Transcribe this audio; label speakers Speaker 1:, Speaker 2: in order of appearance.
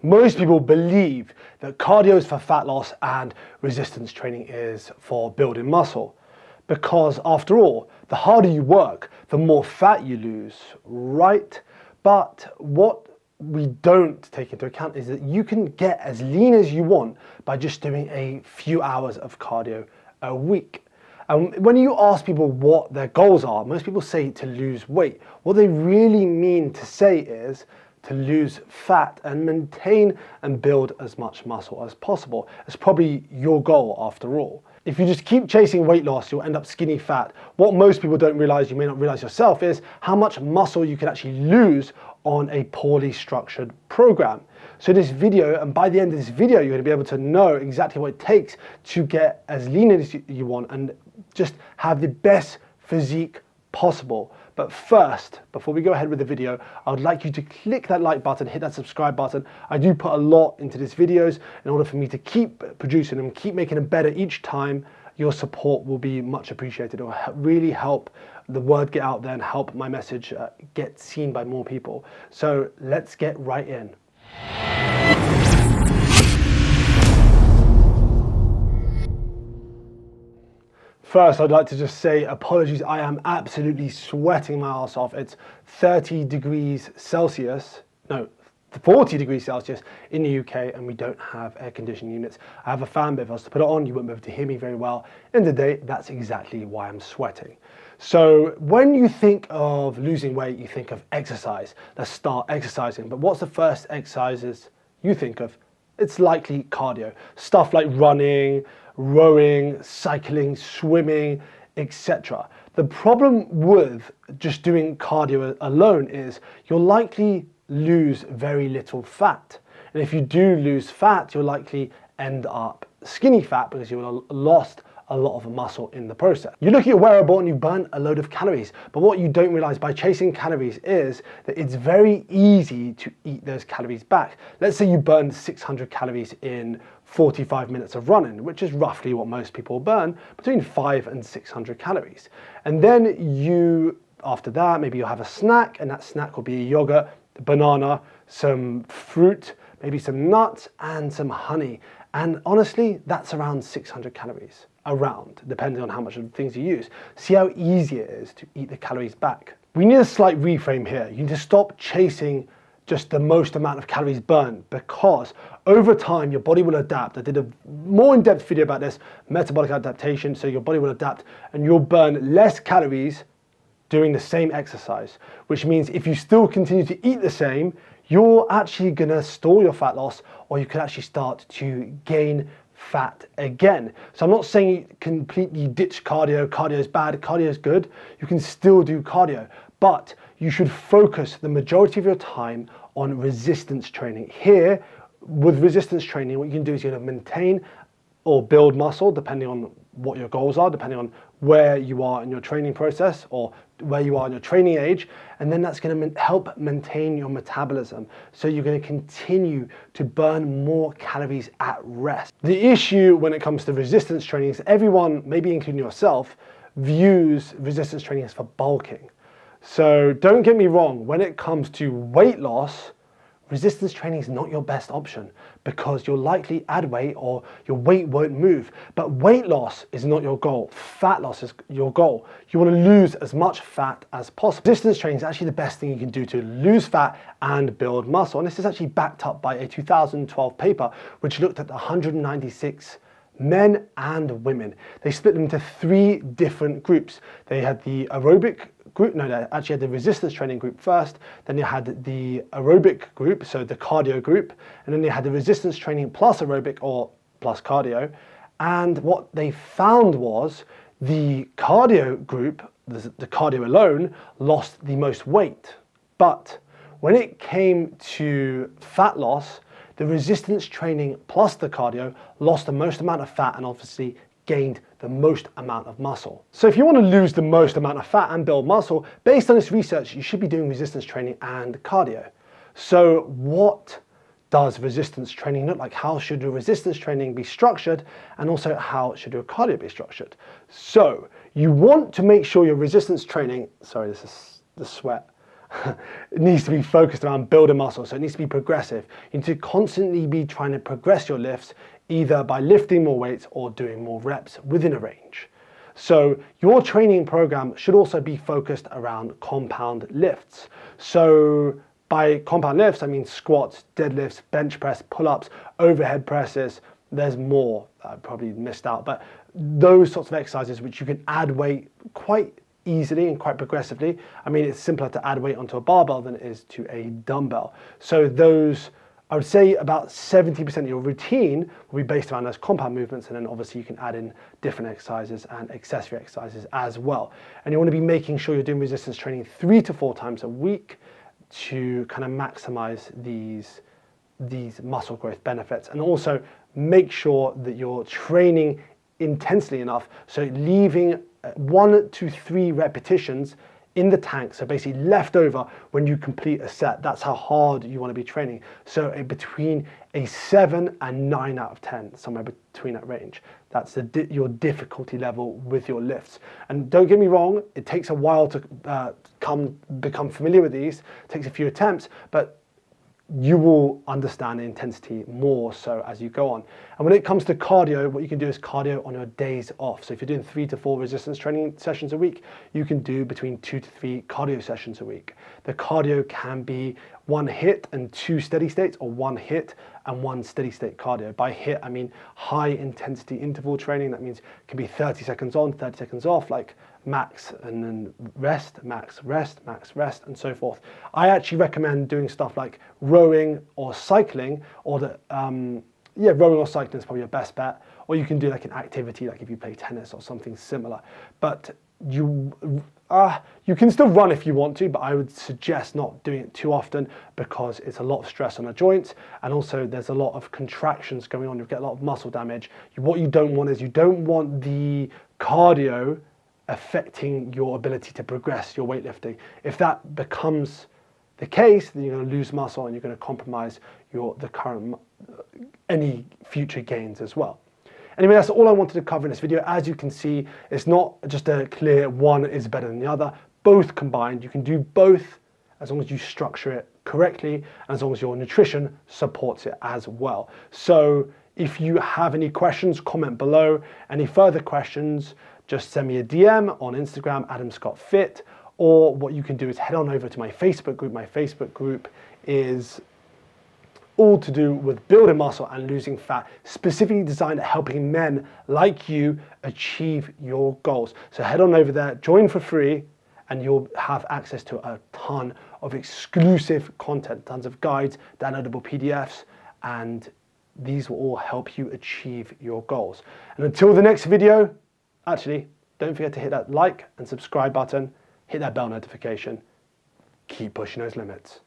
Speaker 1: Most people believe that cardio is for fat loss and resistance training is for building muscle. Because after all, the harder you work, the more fat you lose, right? But what we don't take into account is that you can get as lean as you want by just doing a few hours of cardio a week. And when you ask people what their goals are, most people say to lose weight. What they really mean to say is to lose fat and maintain and build as much muscle as possible. It's probably your goal after all. If you just keep chasing weight loss, you'll end up skinny fat. What most people don't realize, you may not realize yourself, is how much muscle you can actually lose on a poorly structured program. So this video, and by the end of this video, you're gonna be able to know exactly what it takes to get as lean as you want and just have the best physique possible. But first, before we go ahead with the video, I would like you to click that like button, hit that subscribe button. I do put a lot into these videos in order for me to keep producing them, keep making them better each time. Your support will be much appreciated. It will really help the word get out there and help my message get seen by more people. So let's get right in. First, I'd like to just say apologies. I am absolutely sweating my ass off. It's 30 degrees Celsius, no, 40 degrees Celsius in the UK, and we don't have air conditioning units. I have a fan, but if I was to put it on, you wouldn't be able to hear me very well. In the day, that's exactly why I'm sweating. So when you think of losing weight, you think of exercise. Let's start exercising. But what's the first exercises you think of? It's likely cardio. Stuff like running, rowing, cycling, swimming, etc. The problem with just doing cardio alone is you'll likely lose very little fat. And if you do lose fat, you'll likely end up skinny fat because you will have lost a lot of muscle in the process. You look at your wearable and you burn a load of calories, but what you don't realize by chasing calories is that it's very easy to eat those calories back. Let's say you burn 600 calories in 45 minutes of running, which is roughly what most people burn, between 500 and 600 calories. And then after that, maybe you'll have a snack, and that snack will be a yogurt, a banana, some fruit, maybe some nuts, and some honey. And honestly, that's around 600 calories. Around, depending on how much of the things you use. See how easy it is to eat the calories back. We need a slight reframe here. You need to stop chasing just the most amount of calories burned, because over time your body will adapt. I did a more in-depth video about this, metabolic adaptation, so your body will adapt and you'll burn less calories doing the same exercise, which means if you still continue to eat the same, you're actually gonna stall your fat loss, or you could actually start to gain fat again. So I'm not saying you completely ditch cardio. Cardio is bad, cardio is good. You can still do cardio, but you should focus the majority of your time on resistance training. Here, with resistance training, what you can do is you're gonna maintain or build muscle, depending on what your goals are, depending on where you are in your training process or where you are in your training age, and then that's going to help maintain your metabolism. So you're going to continue to burn more calories at rest. The issue when it comes to resistance training is everyone, maybe including yourself, views resistance training as for bulking. So don't get me wrong, when it comes to weight loss, resistance training is not your best option because you'll likely add weight or your weight won't move. But weight loss is not your goal. Fat loss is your goal. You want to lose as much fat as possible. Resistance training is actually the best thing you can do to lose fat and build muscle. And this is actually backed up by a 2012 paper which looked at 196 men and women. They split them into 3 different groups. They had the aerobic group, no, they actually had the resistance training group first, then they had the aerobic group, so the cardio group, and then they had the resistance training plus aerobic or plus cardio. And what they found was the cardio group, the cardio alone, lost the most weight. But when it came to fat loss, the resistance training plus the cardio lost the most amount of fat and obviously gained the most amount of muscle. So if you want to lose the most amount of fat and build muscle, based on this research, you should be doing resistance training and cardio. So what does resistance training look like? How should a resistance training be structured? And also how should your cardio be structured? So you want to make sure your resistance training, sorry, this is the sweat. it needs to be focused around building muscle, so it needs to be progressive. You need to constantly be trying to progress your lifts, either by lifting more weights or doing more reps within a range. So your training program should also be focused around compound lifts. So by compound lifts, I mean squats, deadlifts, bench press, pull-ups, overhead presses. There's more I probably missed out, but those sorts of exercises which you can add weight quite easily and quite progressively. I mean, it's simpler to add weight onto a barbell than it is to a dumbbell. So those, I would say about 70% of your routine will be based around those compound movements, and then obviously you can add in different exercises and accessory exercises as well. And you want to be making sure you're doing resistance training 3 to 4 times a week to kind of maximize these muscle growth benefits. And also make sure that you're training intensely enough, so leaving 1 to 3 repetitions in the tank, so basically left over when you complete a set. That's how hard you want to be training. So between a 7 and 9 out of 10, somewhere between that range. That's your difficulty level with your lifts. And don't get me wrong, it takes a while to become familiar with these. It takes a few attempts, but you will understand the intensity more so as you go on. And when it comes to cardio, what you can do is cardio on your days off. So if you're doing 3 to 4 resistance training sessions a week, you can do between 2 to 3 cardio sessions a week. The cardio can be 1 hit and 2 steady states, or 1 hit and 1 steady state cardio. By hit, I mean high intensity interval training. That means it can be 30 seconds on, 30 seconds off, like max and then rest, max, rest, max, rest, and so forth. I actually recommend doing stuff like rowing or cycling, or rowing or cycling is probably your best bet. Or you can do like an activity, like if you play tennis or something similar. But you can still run if you want to, but I would suggest not doing it too often, because it's a lot of stress on the joints, and also there's a lot of contractions going on. You get a lot of muscle damage. What you don't want is, you don't want the cardio affecting your ability to progress your weightlifting. If that becomes the case, then you're going to lose muscle and you're going to compromise any future gains as well. Anyway, that's all I wanted to cover in this video. As you can see, it's not just a clear one is better than the other. Both combined, you can do both as long as you structure it correctly, and as long as your nutrition supports it as well. So if you have any questions, comment below. Any further questions, just send me a DM on Instagram, AdamScottFit, or what you can do is head on over to my Facebook group. My Facebook group is all to do with building muscle and losing fat, specifically designed at helping men like you achieve your goals. So head on over there, join for free, and you'll have access to a ton of exclusive content, tons of guides, downloadable PDFs, and these will all help you achieve your goals. And until the next video, actually, don't forget to hit that like and subscribe button, hit that bell notification, keep pushing those limits.